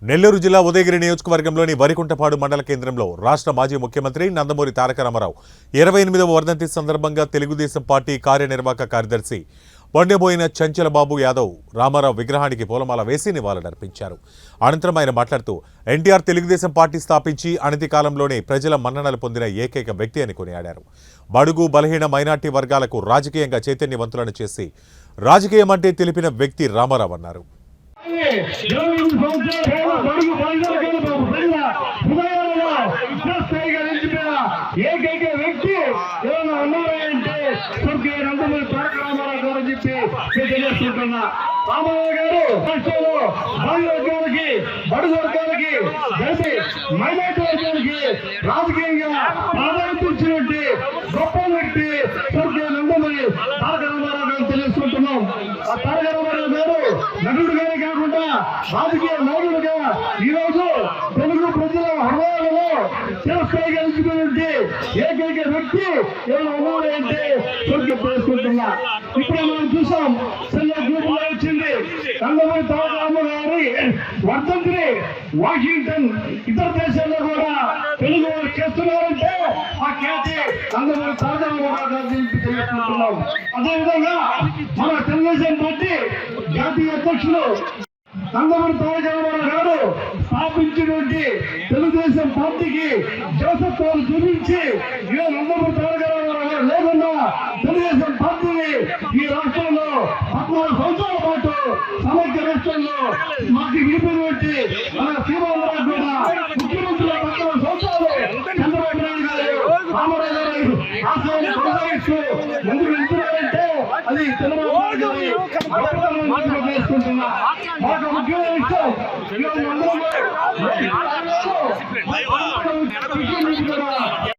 నెల్లూరు జిల్లా ఉదయగిరి నియోజకవర్గంలోని వరికుంటపాడు మండల కేంద్రంలో రాష్ట్ర మాజీ ముఖ్యమంత్రి నందమూరి తారక రామారావు 28వ వర్ధంతి సందర్భంగా తెలుగుదేశం పార్టీ కార్యనిర్వాహక కార్యదర్శి వండెబోయిన చంచలబాబు యాదవ్ రామారావు విగ్రహానికి పూలమాల వేసి నివాళులర్పించారు. అనంతరం ఆయన మాట్లాడుతూ ఎన్టీఆర్ తెలుగుదేశం పార్టీ స్థాపించి అనతి కాలంలోనే ప్రజల మన్ననలు పొందిన ఏకైక వ్యక్తి అని కొనియాడారు. బడుగు బలహీన మైనార్టీ వర్గాలకు రాజకీయంగా చైతన్యవంతులను చేసి రాజకీయం అంటే తెలిపిన వ్యక్తి రామారావు అన్నారు. ఏకైక వ్యక్తి ఏమైనా ఉన్నారంటే స్వర్గీయ నందమూరి తారక రామారావు గారు అని చెప్పి తెలియజేసుకుంటున్నా. రామారావు గారు రాష్ట్రంలో బడుగు వర్గాలకి బడుగు వర్గాలకి మైనార్టీ వర్గాలకి రాజకీయంగా ప్రాధాన్యత ఇచ్చినట్టు గొప్ప వ్యక్తి స్వర్గీయ నందమూరి తారక రామారావు గారు తెలియజేసుకుంటున్నాం. ఆ తారక రామారావు గారు నటుడుగానే కాకుండా రాజకీయ నాయకుడుగా ఈరోజు తెలుగు ప్రజల హృదయాలలో తిరస్కరించుకునే ఏకైక వ్యక్తి ఏమైనా ఉన్నాడంటే తెలుసుకుంటున్నా. ఇప్పుడే మనం చూసాం వచ్చింది నందమూరి తారక రామారావు గారి వర్ధంతిని వాషింగ్టన్ ఇతర దేశాల్లో కూడా తెలుగు వారు చేస్తున్నారంటే ఆ ఖ్యాతి నందమూరి తారక రామారావు గారి తెలుసుకుంటున్నాం. అదేవిధంగా మన తెలుగుదేశం పార్టీ జాతీయ అధ్యక్షులు నందమూరి తారక రామారావు గారు స్థాపించినటువంటి తెలుగుదేశం పార్టీకి జోసత్వాలు చూపించి నందమూరి తారక రామారావు గారు లేకుండా తెలుగుదేశం పార్టీని ఈ రాష్ట్రంలో 14 సంవత్సరాల పాటు సమగ్ర రాష్ట్రంలో మాకు విడిపోయినటువంటి మన శ్రీరామరావు కూడా ముఖ్యమంత్రి 14 సంవత్సరాలు చంద్రబాబు నాయుడు గారు రామారావు గారు రాష్ట్రాన్ని కొనసాగిస్తూ ముందుకు వెళ్తున్నారంటే అది చంద్రబాబు నాయుడు గారి చేసుకుంటున్నా. మాకు ముఖ్యమైన విషయం